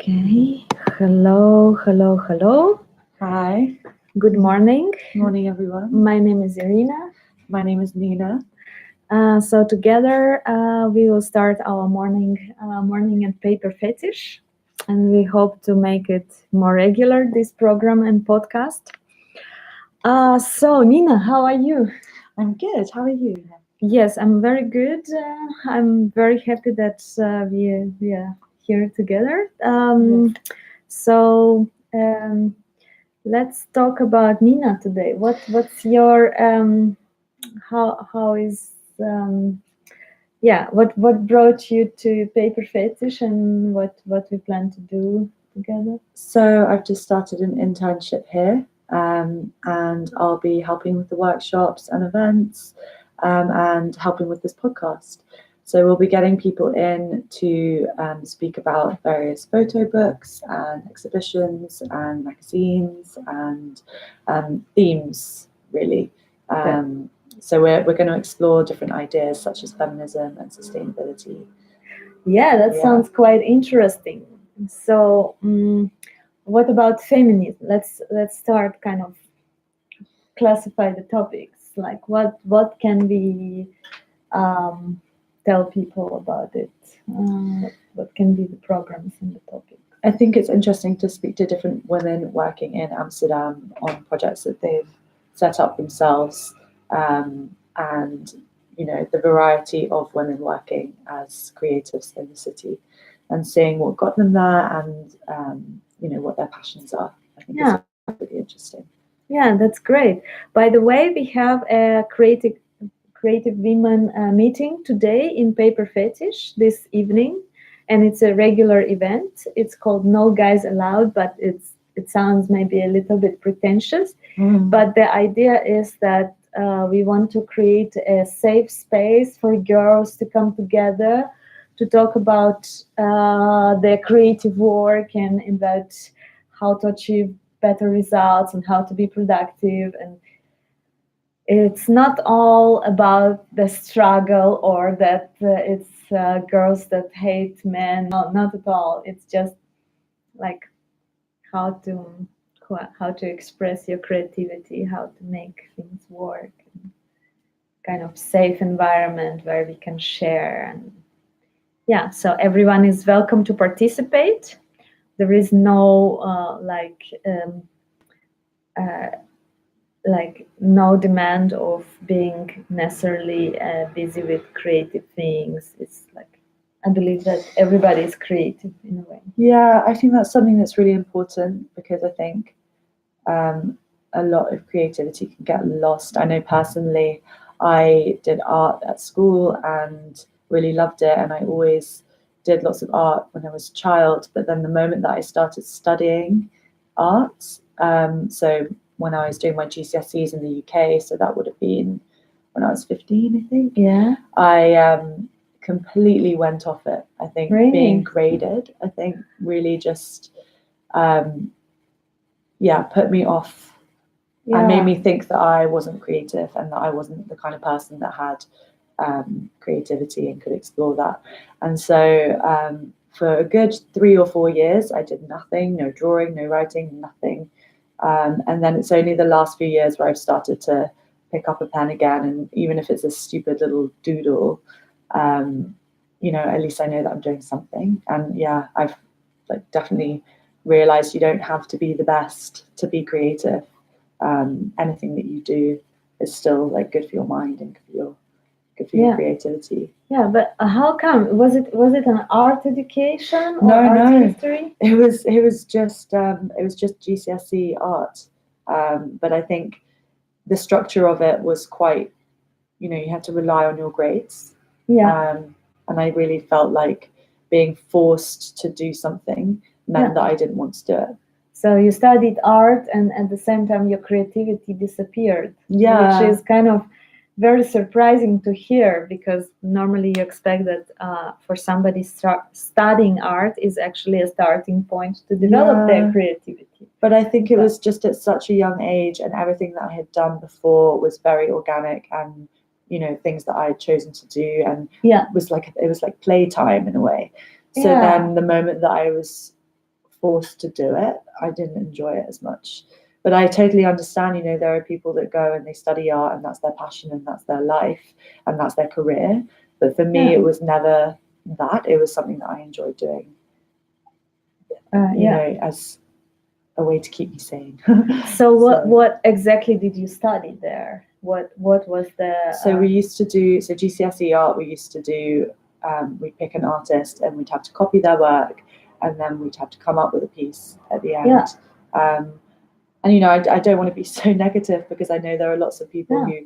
Okay. Hello, hello, hello. Hi. Good morning. Morning, everyone. My name is Irina. My name is Nina. So together we will start our morning and paper fetish, and we hope to make it more regular, this program and podcast. So Nina, how are you? I'm good. How are you? Yes, I'm very good. I'm very happy that we are here together. So let's talk about Nina today. What's your how is what brought you to paper fetish, and what we plan to do together? So I've just started an internship here, and I'll be helping with the workshops and events, and helping with this podcast. So we'll be getting people in to speak about various photo books and exhibitions and magazines and themes, really. So we're going to explore different ideas such as feminism and sustainability. Yeah, that sounds quite interesting. So what about feminism? Let's start kind of classify the topics. Like what can we tell people about it? What can be the programs in the topic? I think it's interesting to speak to different women working in Amsterdam on projects that they've set up themselves, and the variety of women working as creatives in the city, and seeing what got them there, and what their passions are. I think it's really interesting. Yeah, that's great. By the way, we have a creative women meeting today in Paper Fetish this evening, and it's a regular event. It's called No Guys Allowed, but it sounds maybe a little bit pretentious. But the idea is that we want to create a safe space for girls to come together to talk about their creative work and about how to achieve better results and how to be productive. And it's not all about the struggle or that it's girls that hate men. No, not at all. It's just like how to express your creativity, how to make things work, and kind of safe environment where we can share. And yeah, so everyone is welcome to participate. There is no no demand of being necessarily busy with creative things. It's like I believe that everybody is creative in a way. Yeah, I think that's something that's really important, because I think a lot of creativity can get lost. I know personally, I did art at school and really loved it, and I always did lots of art when I was a child. But then the moment that I started studying art, so when I was doing my GCSEs in the UK, so that would have been when I was 15, I think. Yeah. I completely went off it. I think Really? Being graded, I think, really just put me off. Yeah. And made me think that I wasn't creative and that I wasn't the kind of person that had creativity and could explore that. And so for a good 3 or 4 years, I did nothing, no drawing, no writing, nothing. And then it's only the last few years where I've started to pick up a pen again. And even if it's a stupid little doodle, at least I know that I'm doing something. And yeah, I've definitely realized you don't have to be the best to be creative. Anything that you do is still good for your mind and good for your creativity. Yeah, but how come? Was it an art education or No, art history? It was just GCSE art, but I think the structure of it was quite, you had to rely on your grades. Yeah. And I really felt like being forced to do something meant that I didn't want to do it. So you studied art, and at the same time your creativity disappeared. Yeah. Which is kind of very surprising to hear, because normally you expect that for somebody studying art is actually a starting point to develop their creativity. But I think it was just at such a young age, and everything that I had done before was very organic, and things that I had chosen to do, and it was like playtime in a way. So then the moment that I was forced to do it, I didn't enjoy it as much. But I totally understand, there are people that go and they study art and that's their passion and that's their life and that's their career. But for me, Yeah. it was never that. It was something that I enjoyed doing, as a way to keep me sane. So what exactly did you study there? What was the? So we used to do GCSE art. We used to do. We'd pick an artist and we'd have to copy their work, and then we'd have to come up with a piece at the end. Yeah. And I don't want to be so negative because I know there are lots of people who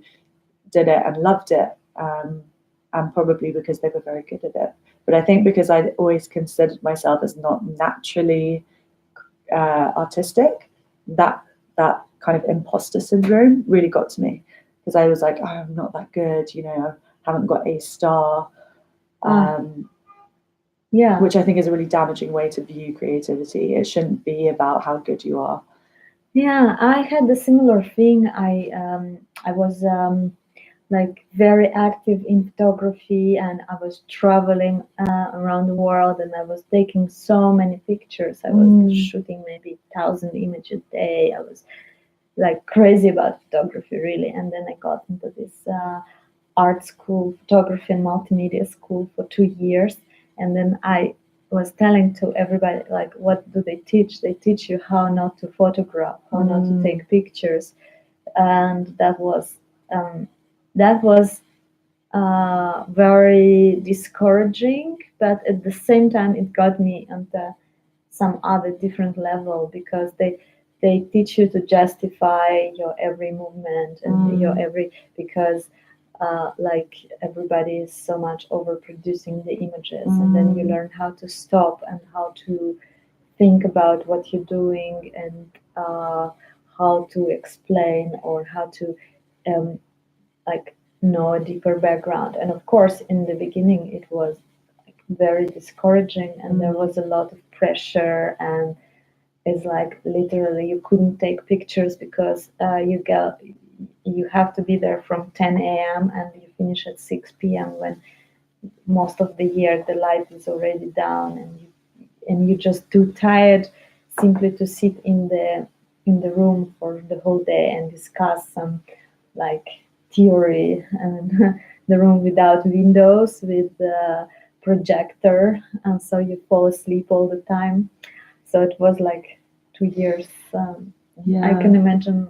did it and loved it, and probably because they were very good at it. But I think because I'd always considered myself as not naturally artistic, that kind of imposter syndrome really got to me, because I was like, oh, I'm not that good, I haven't got a star. Which I think is a really damaging way to view creativity. It shouldn't be about how good you are. Yeah, I had a similar thing. I was like very active in photography, and I was traveling around the world, and I was taking so many pictures. I was shooting maybe 1,000 images a day. I was like crazy about photography, really. And then I got into this art school, photography and multimedia school, for 2 years. And then I was telling to everybody, like, what do they teach? They teach you how not to photograph, how not to take pictures. And that was very discouraging, but at the same time it got me onto some other different level, because they teach you to justify your every movement and your every, because like everybody is so much overproducing the images, and then you learn how to stop and how to think about what you're doing, and how to explain, or how to like know a deeper background. And of course, in the beginning, it was like very discouraging, and there was a lot of pressure, and it's like literally you couldn't take pictures because you have to be there from 10 a.m. and you finish at 6 p.m. when most of the year the light is already down, and you're just too tired simply to sit in the room for the whole day and discuss some like theory, and the room without windows with the projector, and so you fall asleep all the time. So it was like 2 years. I can imagine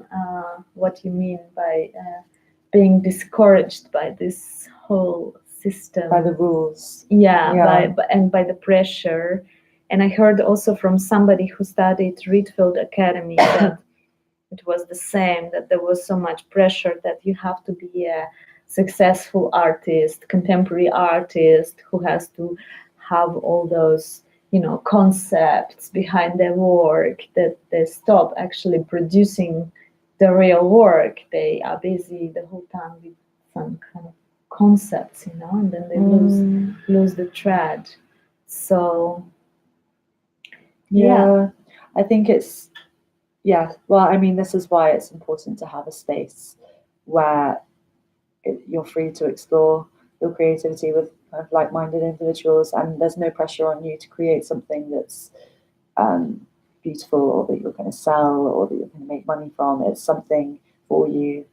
what you mean by being discouraged by this whole system, by the rules. By the pressure. And I heard also from somebody who studied Rietveld Academy that it was the same, that there was so much pressure that you have to be a successful artist, contemporary artist, who has to have all those concepts behind their work, that they stop actually producing the real work. They are busy the whole time with some kind of concepts, and then they lose the thread. So I think it's well, I mean, this is why it's important to have a space where you're free to explore your creativity with kind of like-minded individuals, and there's no pressure on you to create something that's beautiful, or that you're going to sell, or that you're going to make money from. It's something for you,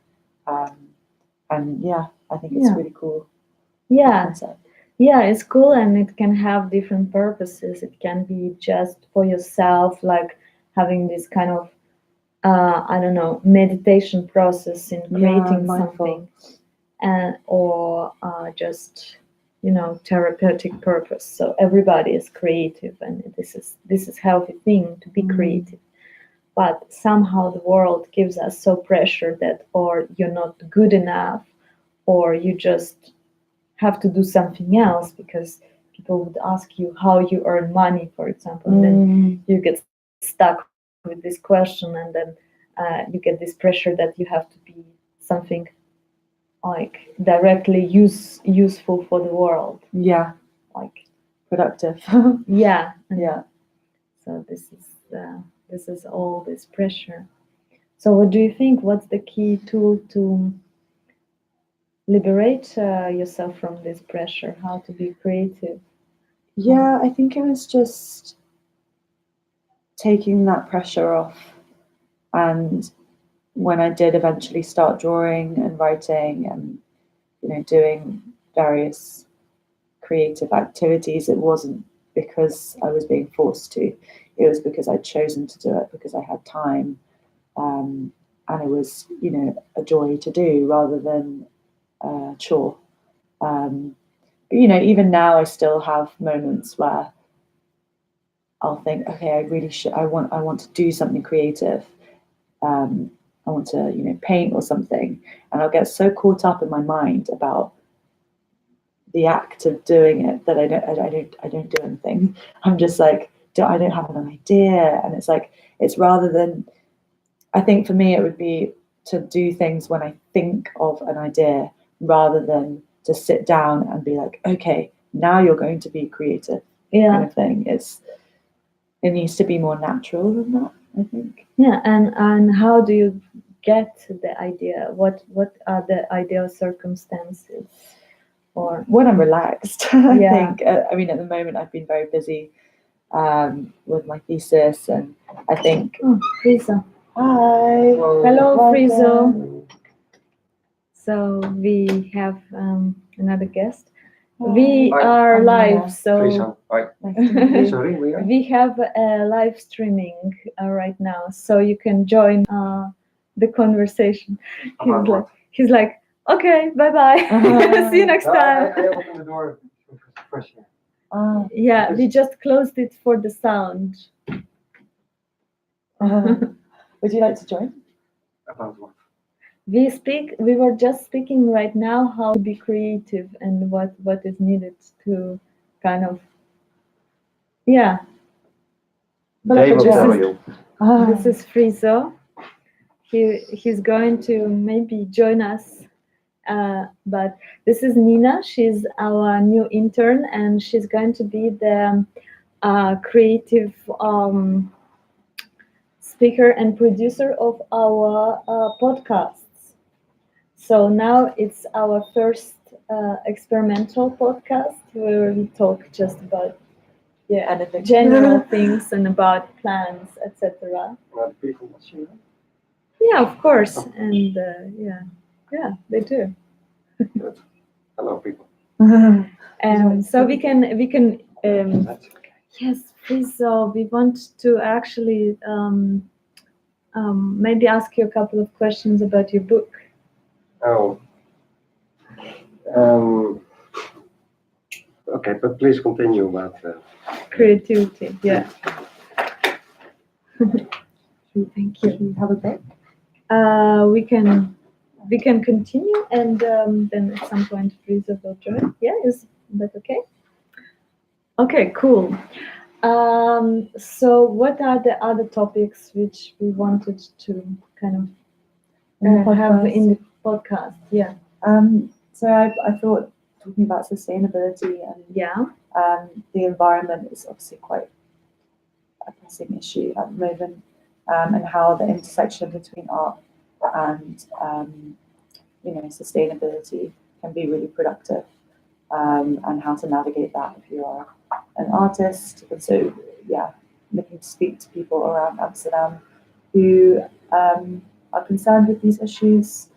and I think it's really cool. Concept. Yeah, it's cool, and it can have different purposes. It can be just for yourself, like having this kind of I don't know, meditation process in creating something, or just therapeutic purpose. So everybody is creative, and this is healthy thing to be creative. But somehow the world gives us so pressure that, or you're not good enough, or you just have to do something else, because people would ask you how you earn money, for example, and then you get stuck with this question, and then you get this pressure that you have to be something like directly useful for the world. Like productive. So this is all this pressure. So what do you think? What's the key tool to liberate yourself from this pressure? How to be creative? I think it was just taking that pressure off. And when I did eventually start drawing and writing and, doing various creative activities, it wasn't because I was being forced to. It was because I'd chosen to do it, because I had time, and it was, a joy to do rather than a chore. But even now, I still have moments where I'll think, okay, I really should. I want to do something creative. I want to, paint or something, and I'll get so caught up in my mind about the act of doing it that I don't do anything. I'm just like, I don't have an idea, and it's rather than. I think for me, it would be to do things when I think of an idea, rather than to sit down and be like, okay, now you're going to be creative. Kind of thing. It needs to be more natural than that, I think. Yeah, and how do you get the idea? What are the ideal circumstances? Or when I'm relaxed, I Yeah. think. At the moment, I've been very busy with my thesis, and I think. Oh, Friso. Hi. Hello, Welcome. Friso. So we have another guest. We Hi. are Hi, live, Nina. so Friso. Hi. Nice to meet you. Sorry, we are. we have a live streaming right now, so you can join the conversation. About what? He's like, okay, bye bye, see you next No, time. I opened the door fresh here. Yeah, we just closed it for the sound. Would you like to join? About what? We were just speaking right now how to be creative and what is needed to kind of, yeah. They will this tell is- you. This is Friso. He's going to maybe join us, but this is Nina. She's our new intern, and she's going to be the creative speaker and producer of our podcasts. So now it's our first experimental podcast where we talk just about Anything. general things and about plans, etc. About people watching. Yeah, of course, and yeah, they do. Good. Hello, people. So we can That's okay. yes, please. So we want to actually maybe ask you a couple of questions about your book. Oh. Okay, but please continue about. Creativity, yeah. Thank you. Should we have a break? We can continue, and then at some point Friso will join. Yeah, is that okay? Okay, cool. So what are the other topics which we wanted to kind of have in the podcast? Yeah. So I thought talking about sustainability and Yeah. the environment is obviously quite a pressing issue at the moment, and how the intersection between art and sustainability can be really productive, and how to navigate that if you are an artist. And so, yeah, looking to speak to people around Amsterdam who are concerned with these issues,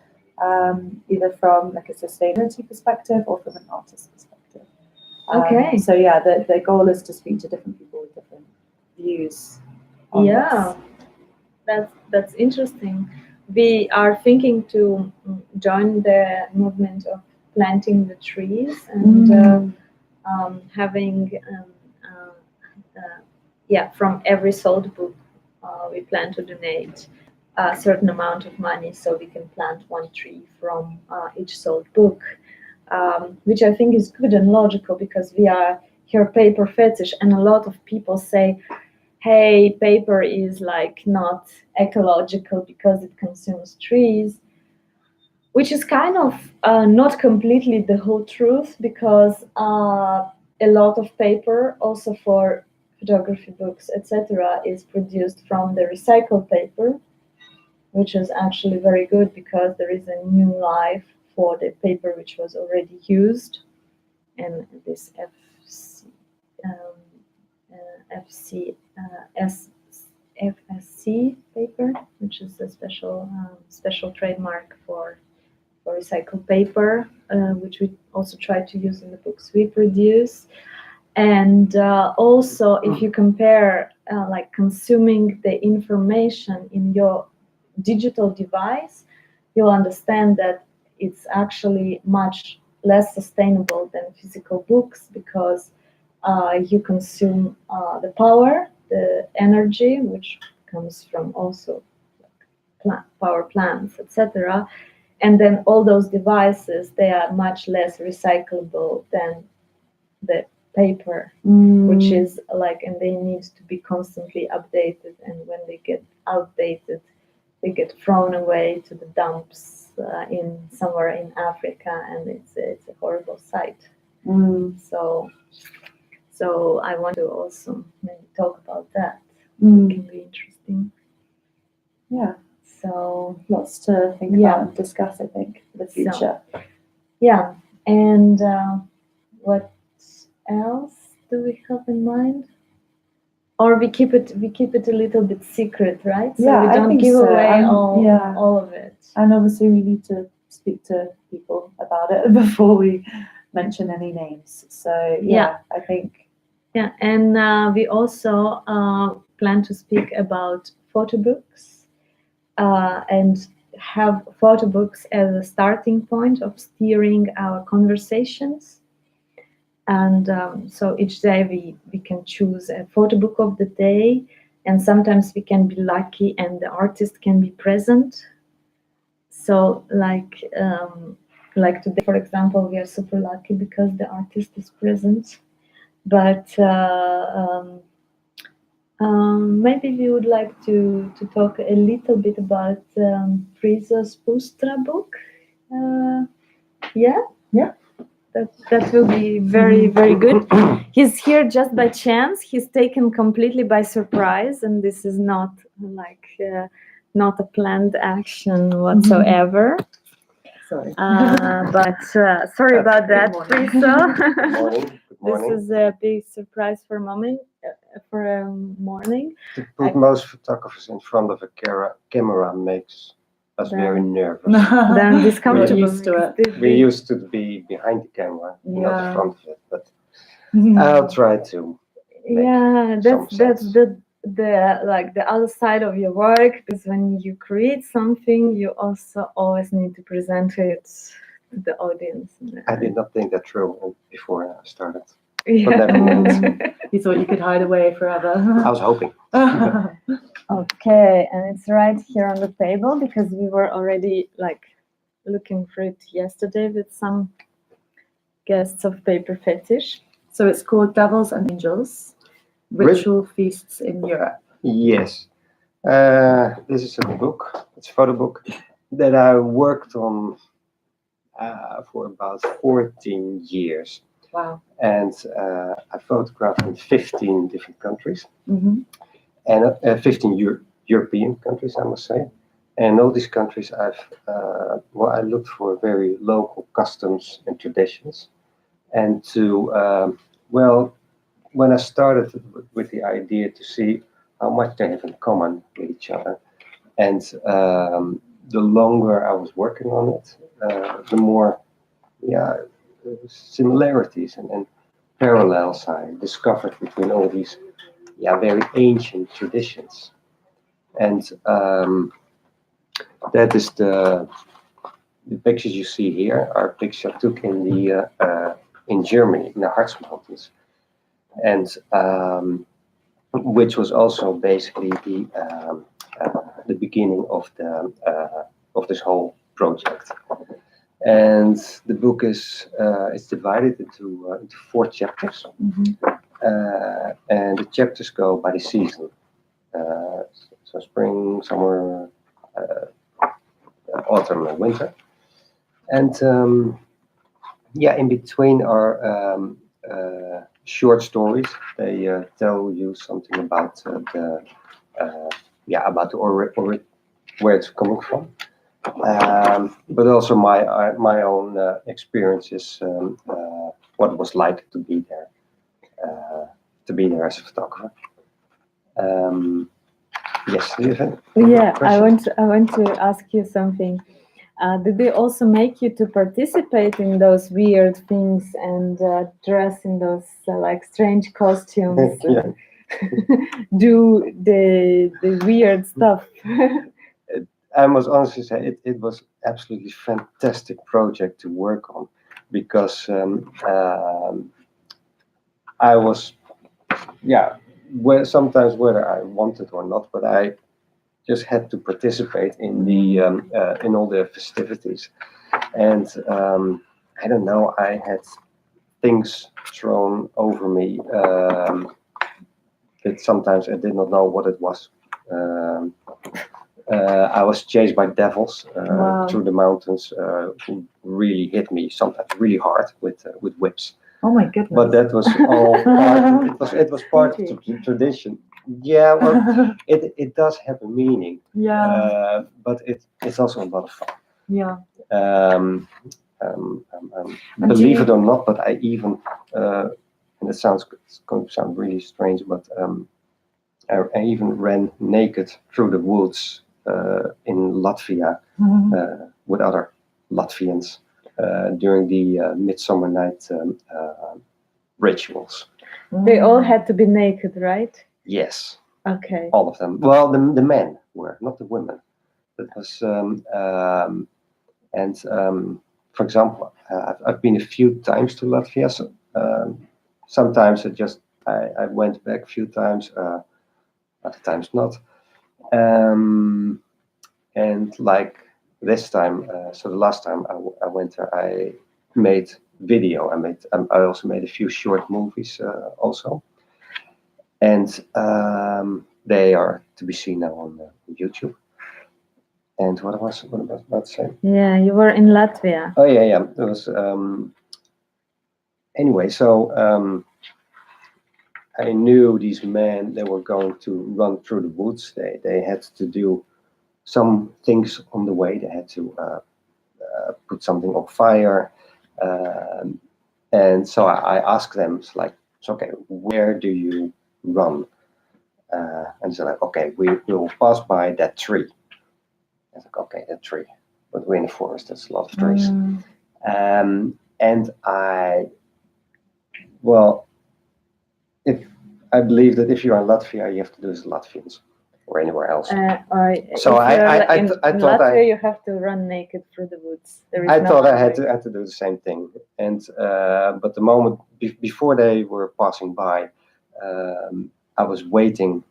either from like a sustainability perspective or from an artist perspective. Okay. So yeah, the goal is to speak to different people with different views. On Yeah, that's interesting. We are thinking to join the movement of planting the trees and having from every sold book we plan to donate a certain amount of money so we can plant one tree from each sold book, which I think is good and logical because we are here paper fetish, and a lot of people say, hey, paper is like not ecological because it consumes trees, which is kind of not completely the whole truth, because a lot of paper also for photography books, etc., is produced from the recycled paper, which is actually very good because there is a new life for the paper which was already used. And this PET paper, which is a special trademark for recycled paper, which we also try to use in the books we produce. And also, if you compare like consuming the information in your digital device, you'll understand that it's actually much less sustainable than physical books, because you consume the power, the energy, which comes from also power plants, etc. And then all those devices, they are much less recyclable than the paper, which is like, and they need to be constantly updated. And when they get outdated, they get thrown away to the dumps in somewhere in Africa, and it's a horrible sight. So I want to also maybe talk about that. It can be interesting. Yeah. So Lots to think about and discuss, I think, for the future. Yeah. And what else do we have in mind? Or we keep it a little bit secret, right? So we don't give away all of it. And obviously we need to speak to people about it before we mention any names. So I think. Yeah, and we also plan to speak about photo books and have photo books as a starting point of steering our conversations. And so each day we can choose a photo book of the day, and sometimes we can be lucky and the artist can be present. So like today, for example, we are super lucky because the artist is present. But maybe we would like to talk a little bit about Friso's Pustra book. Yeah. That will be very, very good. He's here just by chance. He's taken completely by surprise, and this is not like not a planned action whatsoever. Sorry. But sorry about that, Friso. Good morning. This is a big surprise for morning. To put most photographers in front of a camera makes us very nervous. Then discomfortable. Used to it. We used to be behind the camera, not in front of it. But I'll try to. That's the other side of your work, because when you create something, you also always need to present it to the audience. I did not think that through before I started. You thought you could hide away forever. I was hoping. Okay, and it's right here on the table, because we were already like looking for it yesterday with some guests of Paper Fetish. So it's called Devils and Angels, Ritual Feasts in Europe. Yes. This is a book. It's a photo book that I worked on for about 14 years. Wow. And I photographed in 15 different countries. Mm-hmm. And 15 European countries, I must say. And all these countries, I looked for very local customs and traditions. And to, when I started with the idea to see how much they have in common with each other, and the longer I was working on it, the more, similarities and parallels I discovered between all these very ancient traditions. And that is the pictures you see here are pictures I took in the in Germany, in the Harz Mountains, and which was also basically the beginning of this whole project. And the book is it's divided into 4 chapters. Mm-hmm. And the chapters go by the season. So spring, summer, autumn, and winter. And in between are short stories. They tell you something about where it's coming from. But also my own experiences, what it was like to be there as a photographer. Yes, do you have Yeah, I question? want to ask you something. Did they also make you to participate in those weird things and dress in those like strange costumes? Yeah. Do the weird stuff? I must honestly say it was absolutely fantastic project to work on because I was, yeah, sometimes whether I wanted or not, but I just had to participate in the in all the festivities, and I don't know, I had things thrown over me that sometimes I did not know what it was. Um, I was chased by devils Wow. through the mountains who really hit me sometimes really hard with whips. Oh my goodness. But that was all part. It was part of the tradition. Yeah, well, it does have a meaning. Yeah. But it's also a lot of fun. Yeah. Um, And believe do it or not, but I even and it sounds it's going to sound really strange, but I even ran naked through the woods in Latvia with other Latvians during the Midsummer Night rituals. They all had to be naked, right? Yes, Okay. all of them. Well, the men were, not the women. It was, for example, I've been a few times to Latvia. So sometimes I went back a few times, other times not. And like this time, so the last time I went there, I made video. I also made a few short movies also, and they are to be seen now on YouTube. And what was about to say? Yeah, you were in Latvia. Oh yeah. It was anyway. So I knew these men. They were going to run through the woods. They had to do some things on the way. They had to put something on fire. And so I asked them, it's like, okay, where do you run? And they're like, okay, we will pass by that tree. I was like, okay, that tree. But we're in a forest, there's a lot of trees. And if I believe that if you're in Latvia, you have to do as Latvians or anywhere else. So in thought Latvia, you have to run naked through the woods. There is I no thought I other had to do the same thing, and but the moment before they were passing by, I was waiting,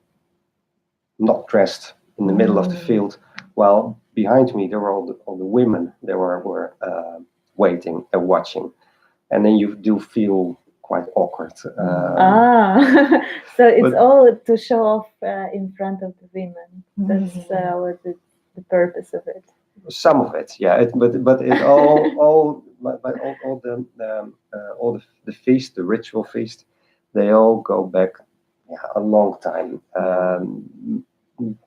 not dressed, in the middle of the field, while behind me there were all the women. They were waiting and watching, and then you do feel quite awkward. So it's but- all to show off in front of the women. That's what the purpose of it. Some of it, yeah. But it all the feast, the ritual feast, they all go back, a long time.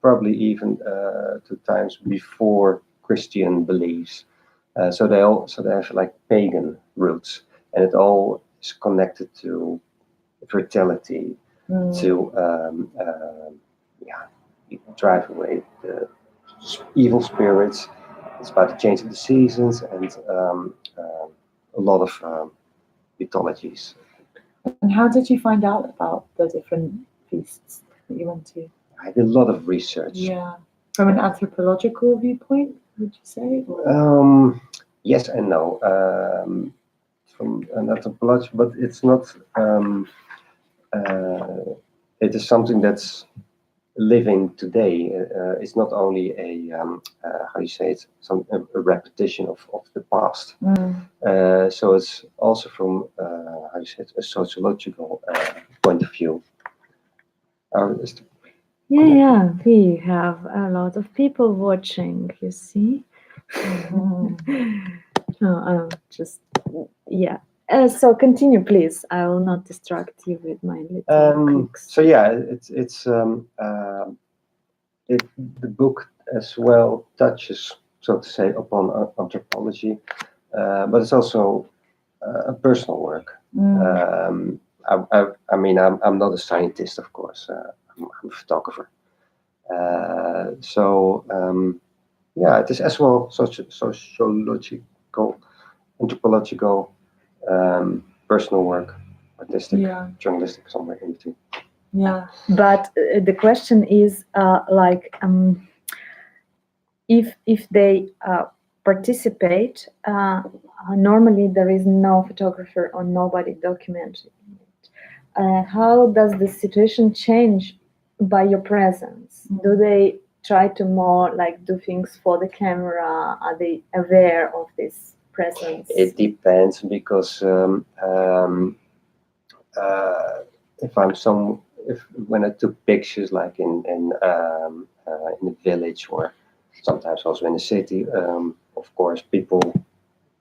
Probably even to times before Christian beliefs. So they have like pagan roots, and it all is connected to fertility, to drive away the evil spirits. It's about the change of the seasons and a lot of mythologies. And how did you find out about the different feasts that you went to? I did a lot of research. Yeah. From an anthropological viewpoint, would you say? Or? Yes and no. From an anthropological, but it's not. It is something that's living today. It's not only a how you say it, a repetition of the past. So it's also from how you say it, a sociological point of view. Yeah, we have a lot of people watching. You see. So continue, please. I will not distract you with my little clicks. So yeah, the book as well touches, so to say, upon anthropology, but it's also a personal work. I mean, I'm not a scientist, of course. I'm a photographer, Yeah, it is as well sociological, anthropological, personal work, artistic, Yeah. journalistic, somewhere in between. Yeah. But the question is if they participate, normally there is no photographer or nobody documenting it. How does the situation change by your presence? Do they try to more like do things for the camera? Are they aware of this presence? It depends because when I took pictures like in a village or sometimes also in a city, of course people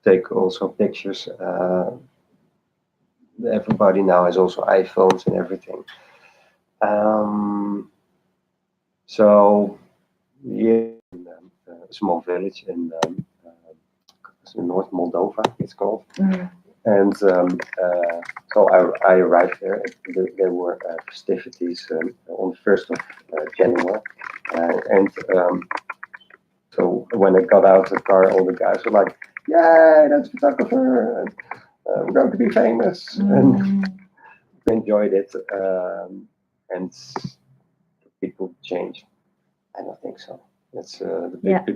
take also pictures. Everybody now has also iPhones and everything. So yeah, in a small village in North Moldova, it's called. And so I arrived there. And there were festivities on the 1st of January. So when I got out of the car, all the guys were like, "Yay, that's a photographer! And, we're going to be famous!" And we enjoyed it. And people change. I don't think so. It's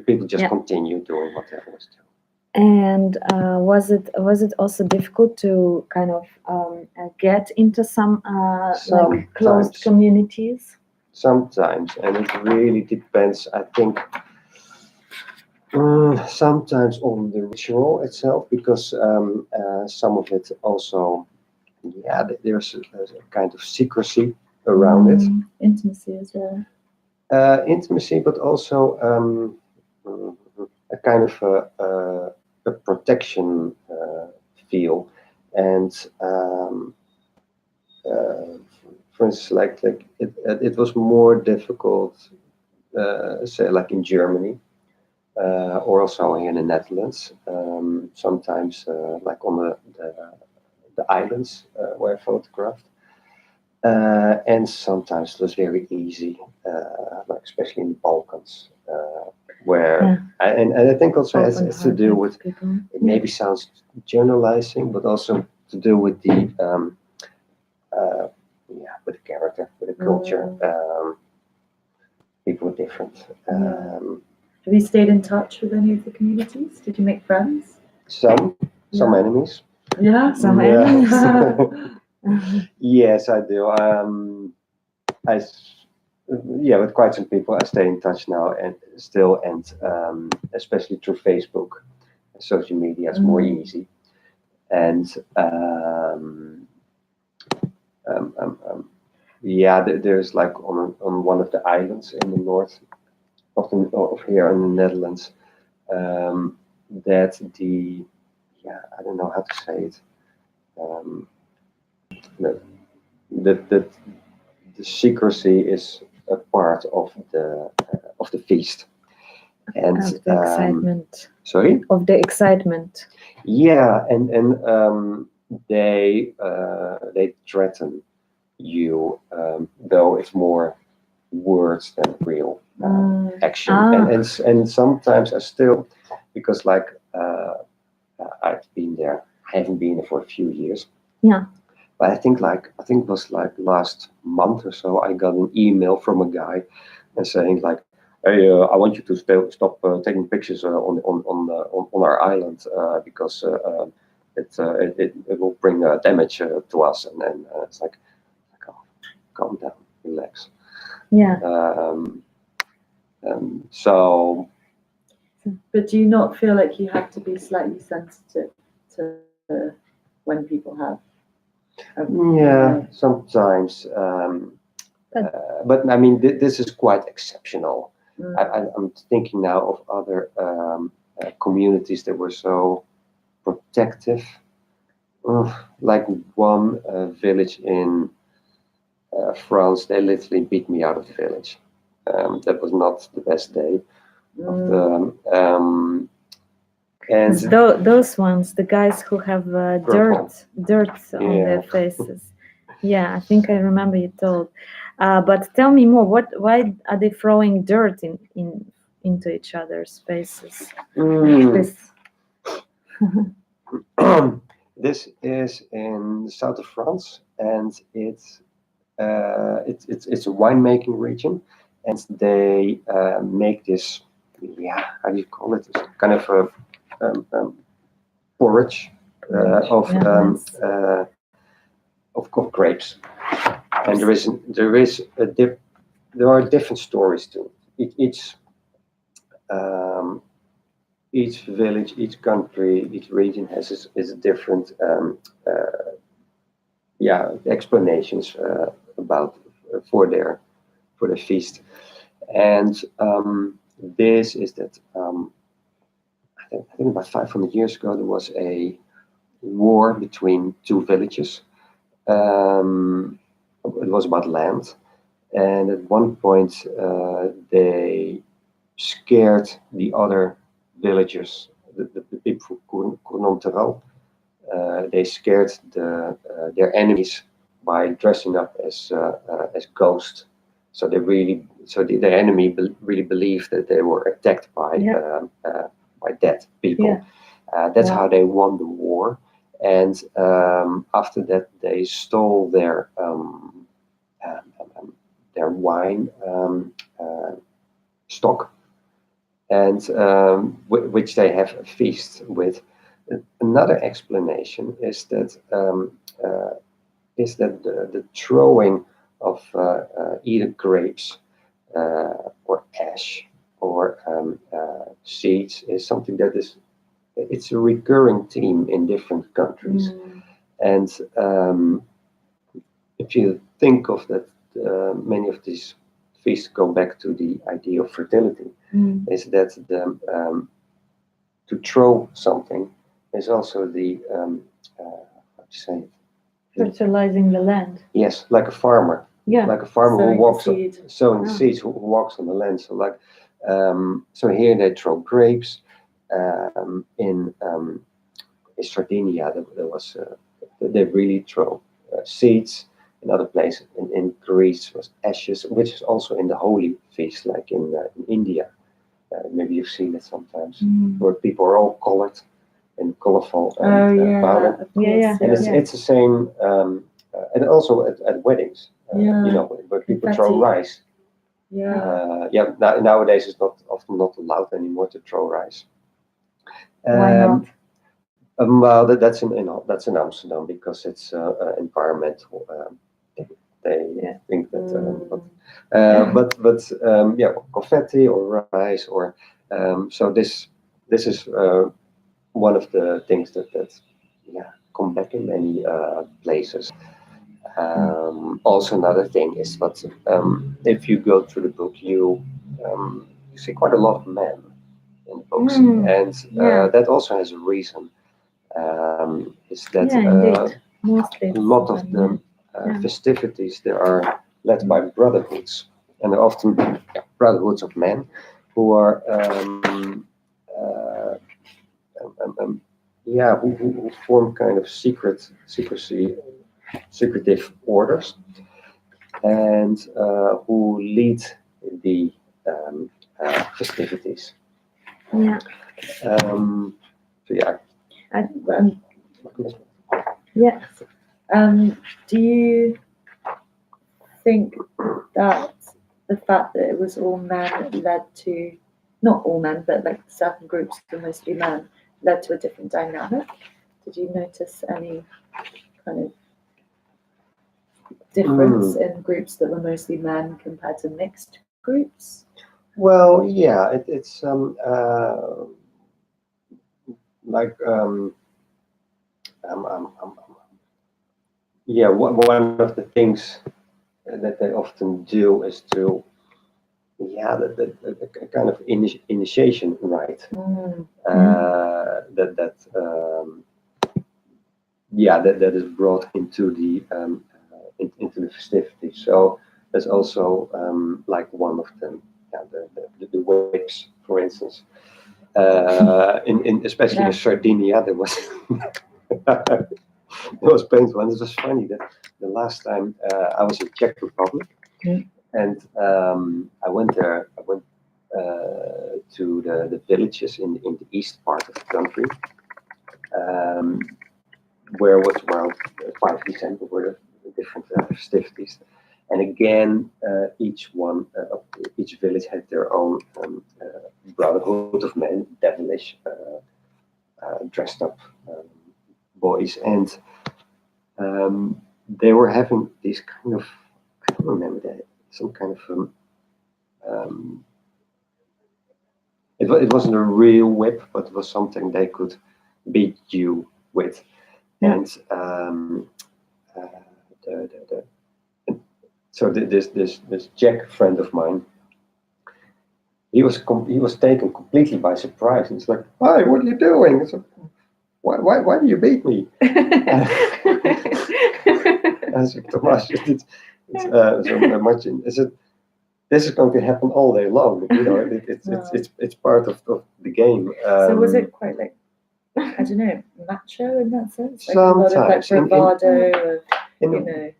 people just continue doing what they always do. And was it also difficult to kind of get into some like closed communities? Sometimes, and it really depends. I think sometimes on the ritual itself, because some of it also, there's a kind of secrecy around it. Intimacy as well. Intimacy, but also a kind of a protection feel, and for instance, like it was more difficult, say like in Germany, or also in the Netherlands. Sometimes like on the islands where I photographed. And sometimes it was very easy, like especially in the Balkans, where and I think also it's to do with people. It maybe sounds generalizing, but also to do with the with the character, with the culture. People are different. Have you stayed in touch with any of the communities? Did you make friends? Some enemies. Yeah, some enemies. Yes, I do. With quite some people I stay in touch now and still, and especially through Facebook, social media is more easy. And there's like on one of the islands in the north of here in the Netherlands, that I don't know how to say it. That the secrecy is a part of the feast, and of the excitement. Sorry? Of the excitement. Yeah, and they threaten you, though it's more words than real action. And sometimes I still, because like I've been there, I haven't been there for a few years. Yeah. But I think it was like last month or so, I got an email from a guy and saying like, "Hey, I want you to stop taking pictures on our island because it will bring damage to us." And then it's like, oh, calm down, relax. Yeah. So. But do you not feel like you have to be slightly sensitive to when people have? Sometimes. But I mean, this is quite exceptional. I'm thinking now of other communities that were so protective. Like one village in France, they literally beat me out of the village. That was not the best day. And those ones, the guys who have dirt on their faces. Yeah, I think I remember you told. But tell me more. Why are they throwing dirt into each other's faces? Mm. This. This is in the south of France, and it's a winemaking region, and they make this, yeah, how do you call it? It's kind of a porridge of Yeah, nice. of grapes, and there are different stories to it. Each village, each country, each region has is a different explanations about for their feast, and this is that I think about 500 years ago there was a war between two villages. It was about land, and at one point they scared the other villagers, the people from Cournonterral. They scared their enemies by dressing up as ghosts. So the enemy really believed that they were attacked by dead people. Yeah. That's Wow. how they won the war. And after that, they stole their wine stock, and which they have a feast with. Another explanation is that the throwing of either grapes or ash or seeds is something that it's a recurring theme in different countries. And if you think of that, many of these feasts go back to the idea of fertility. Is that to throw something is also the how to say it? Fertilizing the land. Yes, like a farmer. Yeah. Like a farmer Sowing who walks the seed. sowing the Ah. seeds, who walks on the land. So like, so here they throw grapes. In Sardinia, there was they really throw seeds. In other places, in Greece, was ashes, which is also in the holy feast, like in India. Maybe you've seen it sometimes, where people are all colored and colorful powder. Of course, Yeah. And it's the same, and also at weddings, where people throw Confetti. rice. Yeah. Nowadays it's often not allowed anymore to throw rice. Why not? Well, that's in Amsterdam because it's environmental. They think that, confetti or rice or so this is one of the things that come back in many places. Also, another thing is what if you go through the book, you see quite a lot of men in the books, and that also has a reason. Is that indeed. Mostly. a lot of the festivities there are led by brotherhoods, and they're often brotherhoods of men who are who form kind of secretive orders, and who lead the festivities. Yeah. So yeah. Yeah. Do you think that the fact that it was all men led to, not all men, but like certain groups were mostly men, led to a different dynamic? Did you notice any kind of difference in groups that were mostly men compared to mixed groups? Well, yeah, it's like one of the things that they often do is to the kind of initiation rite that is brought into the into the festivities. So there's also like one of them, the whips, for instance. In especially in Sardinia, there was it was painful. And it was funny that the last time I was in Czech Republic, Mm. And I went there. I went to the villages in the east part of the country, um, where was around 5 December were the different festivities. And again, each village had their own brotherhood of men, devilish, dressed up boys, and they were having this kind of, I don't remember that, some kind of um, it wasn't a real whip, but it was something they could beat you with. Yeah. And uh, so this Jack friend of mine, he was taken completely by surprise. And he's like, "Hi, what are you doing?" It's like, why do you beat me? I said, Tomas, it's so much. I said, this is going to happen all day long. You know, it's part of the game. So was it quite like, I don't know, macho in that sense? Like a lot of like Sometimes, bravado of, in you know,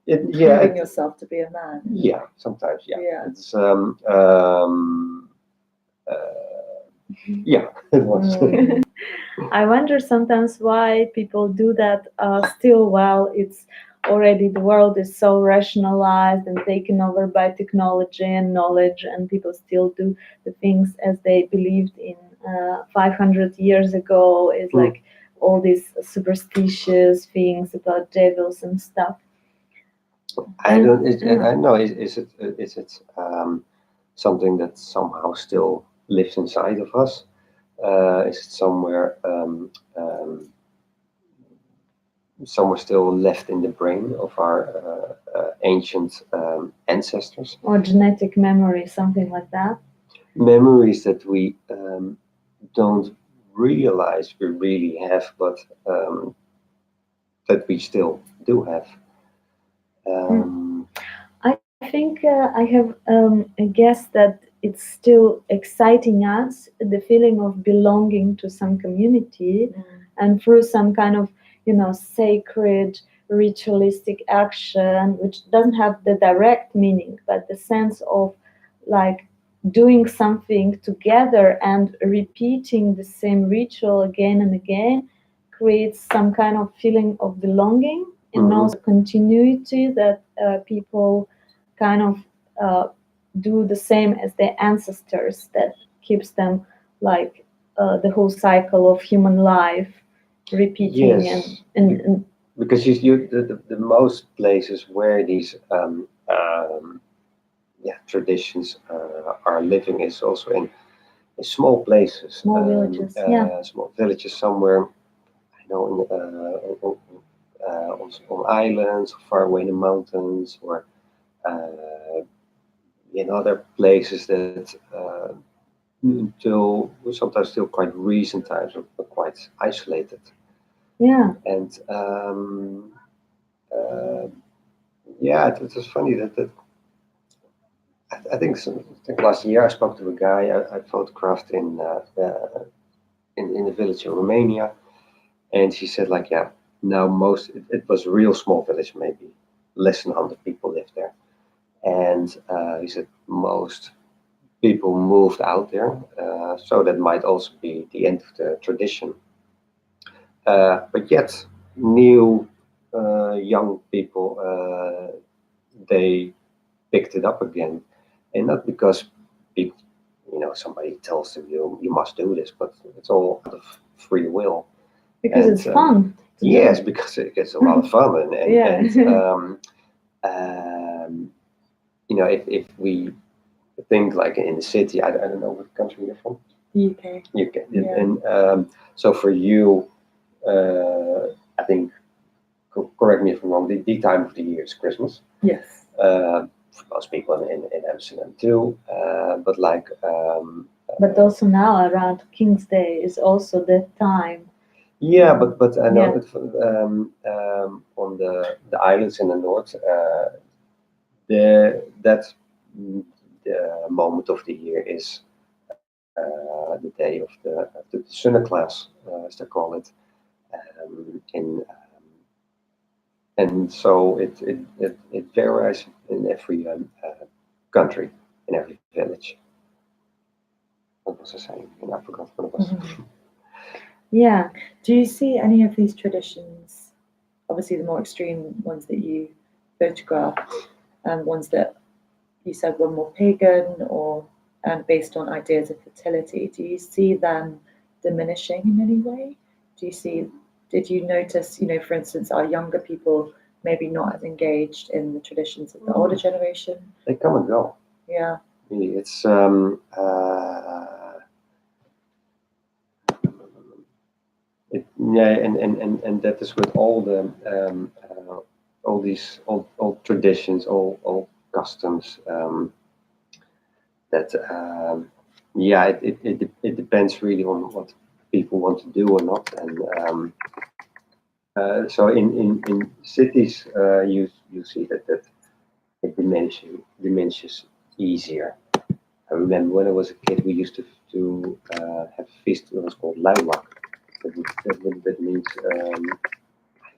yeah, proving yourself to be a man. yeah, sometimes, yeah. Yeah. It's yeah, it was. Mm. I wonder sometimes why people do that still while it's already the world is so rationalized and taken over by technology and knowledge, and people still do the things as they believed in 500 years ago. Is Mm. like all these superstitious things about devils and stuff. I don't. Yeah. I know. Is it something that somehow still lives inside of us? Is it somewhere still left in the brain of our ancient ancestors? Or genetic memory, something like that. Memories that we don't realize we really have, but that we still do have. I think I have a guess that it's still exciting us, the feeling of belonging to some community, and through some kind of, sacred ritualistic action, which doesn't have the direct meaning, but the sense of like doing something together and repeating the same ritual again and again creates some kind of feeling of belonging and Mhm. also continuity that people kind of do the same as their ancestors, that keeps them like the whole cycle of human life repeating. Yes. And Because the most places where these traditions are living is also in small places, Small villages, yeah. small villages somewhere. I know on islands, far away in the mountains, or uh, in other places that until sometimes still quite recent times are quite isolated. Yeah. And yeah, it was funny that I think last year I spoke to a guy I photographed in the village in Romania, and he said like, yeah, now it was a real small village, maybe less than 100 people lived there, and he said most people moved out there, so that might also be the end of the tradition. But yet, new young people they picked it up again, and not because people, somebody tells them you must do this, but it's all out of free will. Because And, it's fun. to do. Yes, because it's a lot of fun, and Yeah. if we think like in the city, I don't know what country you're from. UK. UK, Yeah. and so for you, I think, correct me if I'm wrong, the time of the year is Christmas. Yes. For most people in Amsterdam too, but like. But also now around King's Day is also the time. Yeah, but I know Yeah. that on the islands in the north, that the moment of the year is the day of the Sunneclaas, as they call it, in and so it varies in every country, in every village. What was I saying? And I forgot what it was. Yeah. Do you see any of these traditions, obviously the more extreme ones that you photographed, and ones that you said were more pagan or based on ideas of fertility, do you see them diminishing in any way? Did you notice, for instance, are younger people maybe not as engaged in the traditions of the older generation? They come and go. Yeah. Really, it's yeah, and that is with all these old traditions, all customs. That yeah, it depends really on what people want to do or not, and so in cities you see that it diminishes easier. I remember when I was a kid, we used to have a feast that was called Luiwak. That means I don't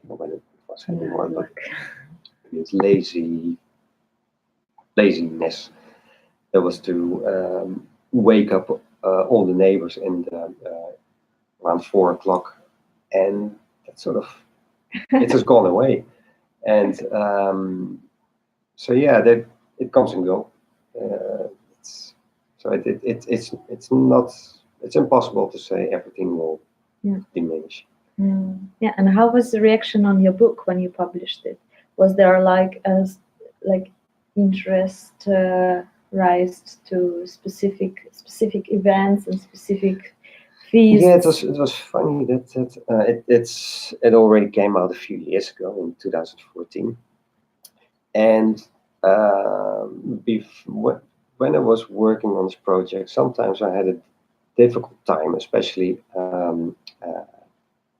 know when it was anymore, but it means laziness. That was to wake up all the neighbors and around 4 o'clock, and that sort of it has gone away. And so yeah, that it comes and go. It's so it's not it's impossible to say everything will diminish. Yeah, and how was the reaction on your book when you published it? Was there like interest raised to specific events and specific feasts? Yeah, it was funny that it already came out a few years ago in 2014, and when I was working on this project, sometimes I had a difficult time, especially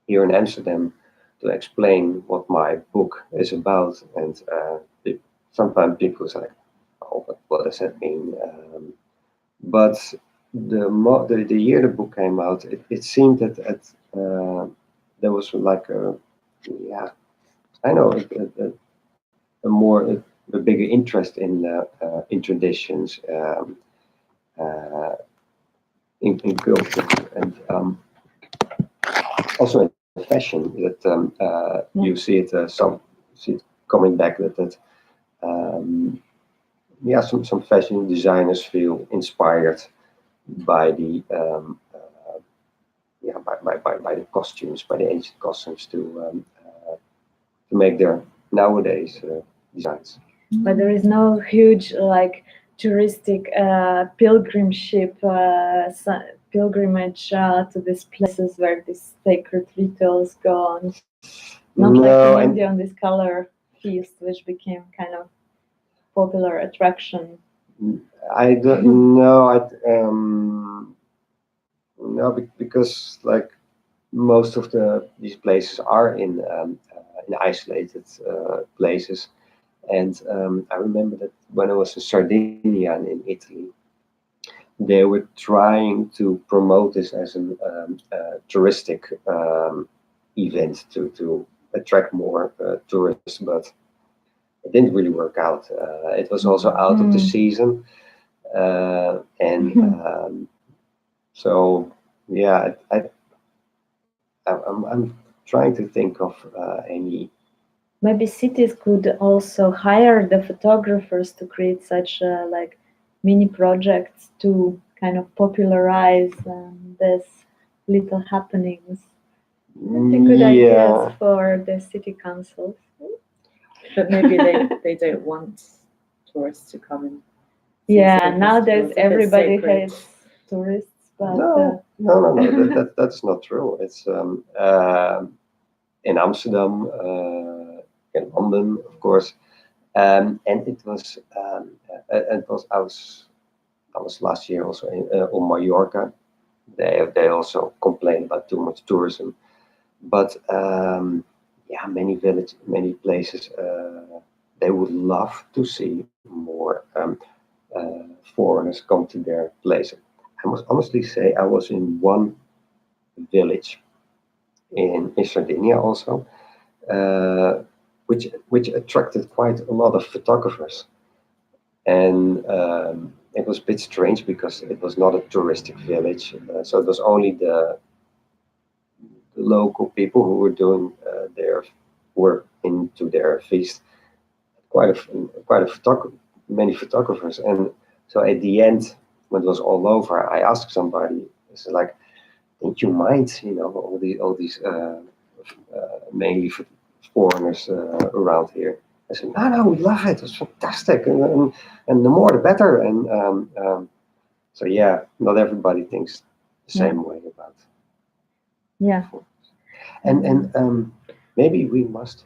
here in Amsterdam, to explain what my book is about. And sometimes people say, "Oh, but what does that mean?" But the year the book came out, it seemed that there was like I know a bigger interest in traditions, in culture, and also in fashion. That you see it coming back that some fashion designers feel inspired by the by the costumes, by the ancient costumes to make their nowadays designs. But there is no huge like touristic pilgrimage to these places where these sacred rituals go on. Not like in India on this color feast, which became kind of popular attraction. I don't know. No, because like most of these places are in isolated places, and I remember that when I was in Sardinia and in Italy, they were trying to promote this as a touristic event to attract more tourists, but it didn't really work out. It was also out of the season, and so yeah, I'm trying to think of any. Maybe cities could also hire the photographers to create such like mini projects to kind of popularize these little happenings. That's a good idea for the city councils. But maybe they don't want tourists to come in. Yeah, nowadays everybody hates tourists, but no, that's not true. It's in Amsterdam, in London, of course, and it was I was last year also on Mallorca. They also complain about too much tourism, but many places they would love to see more foreigners come to their place. I must honestly say I was in one village in Sardinia also, which attracted quite a lot of photographers. And it was a bit strange because it was not a touristic village, so it was only the local people who were doing their work into their feast. Quite many photographers, and so at the end, when it was all over, I asked somebody, I said, like, don't you mind, all these mainly foreigners around here? I said, no, we love it. It was fantastic, and the more the better. And so yeah, not everybody thinks the same way about. Yeah. And maybe we must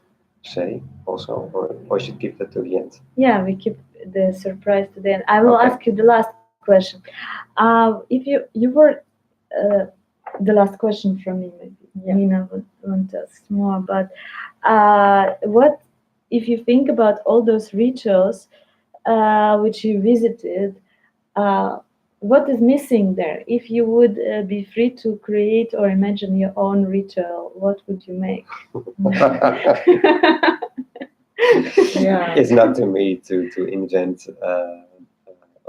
say also, or I should keep that to the end. Yeah, we keep the surprise to the end. I will Okay. ask you the last question. If you were the last question from me, maybe Nina would want to ask more. But what if you think about all those rituals which you visited? What is missing there? If you would be free to create or imagine your own ritual, what would you make? Yeah. It's not to me to invent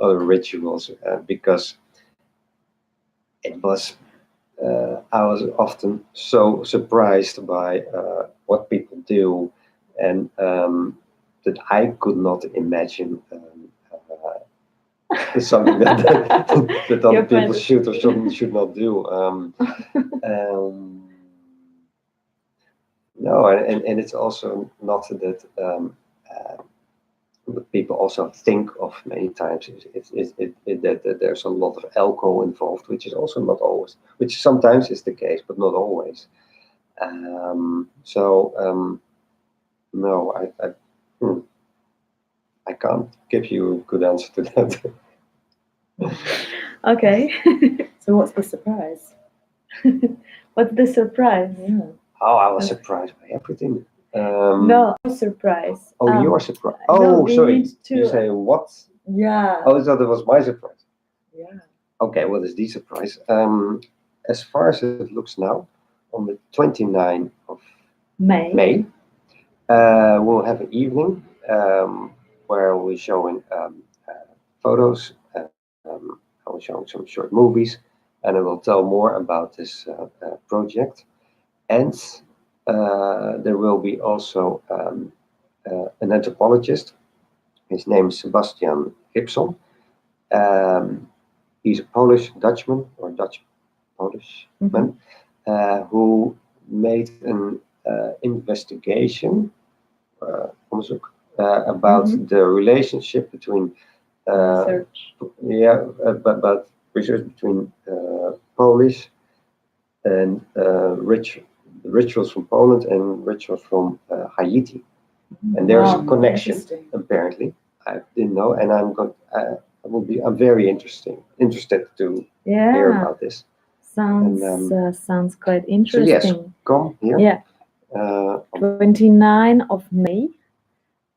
other rituals because it was I was often so surprised by what people do, and that I could not imagine something that other people should or should not do. No, and it's also not that what people also think of many times is that there's a lot of alcohol involved, which is also not always, which sometimes is the case, but not always. No, I can't give you a good answer to that. Okay. So what's the surprise? What's the surprise? Yeah. Oh, I was surprised by everything. No surprise. Oh, your surprise. no, Oh, we sorry. need to- You say what? Yeah. Oh, I thought it was my surprise. Yeah. Okay, what is the surprise? As far as it looks now, on the 29th of May, we'll have an evening where we're showing photos, I will show some short movies, and I will tell more about this project. And there will be also an anthropologist. His name is Sebastian Gibson. He's a Polish Dutchman or Dutch-Polish man who made an investigation, onderzoek, about the relationship between research. but research between Polish and rituals from Poland and rituals from Haiti, and there's a connection apparently. I didn't know, and I'm very interested to hear about this. Sounds quite interesting. So yes, come here. Yeah. 29 of May,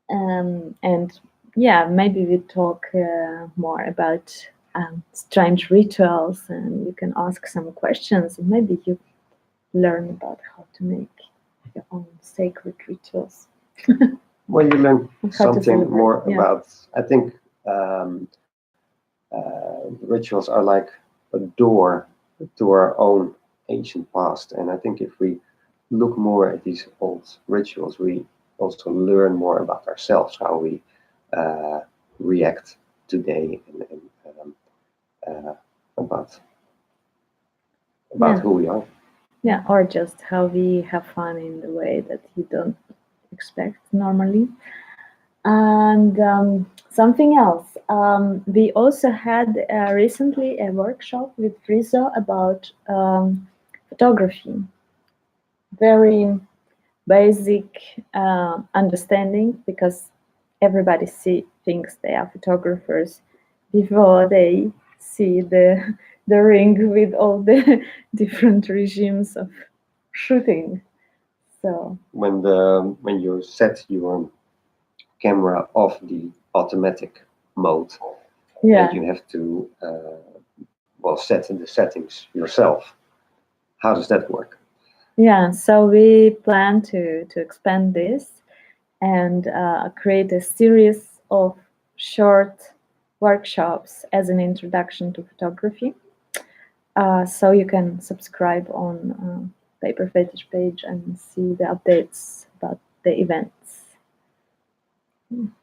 and yeah, maybe we talk more about strange rituals, and you can ask some questions, and maybe you learn about how to make your own sacred rituals. Well, you learn something more yeah. about. I think rituals are like a door to our own ancient past, and I think if we look more at these old rituals, we also learn more about ourselves, how we react today, and about who we are. Yeah, or just how we have fun in the way that you don't expect normally. And something else, we also had recently a workshop with Friso about photography. Very basic understanding, because everybody thinks they are photographers before they see the ring with all the different regimes of shooting. So when you set your camera off the automatic mode, that you have to set the settings yourself. How does that work? Yeah, so we plan to expand this and create a series of short workshops as an introduction to photography. So you can subscribe on Paper Fetish page and see the updates about the events.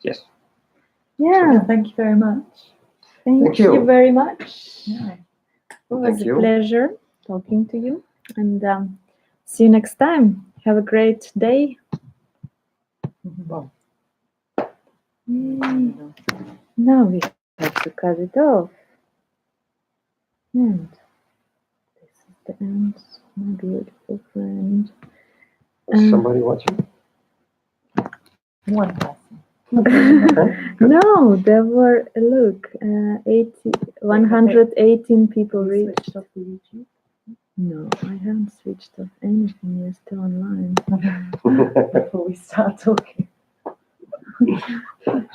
Yes. Yeah, Thank you very much. thank you. you very much. Yeah. It was Thank a you. pleasure talking to you, and see you next time. Have a great day. Wow. Now we have to cut it off. And this is the end, my beautiful friend. Is somebody watching? One person. No, there were, look, 118 people reached. Switched off the YouTube. No, I haven't switched off anything. You're still online. Before we start talking.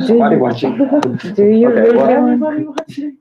Somebody watching. Do you Okay, really well- want Everybody watching.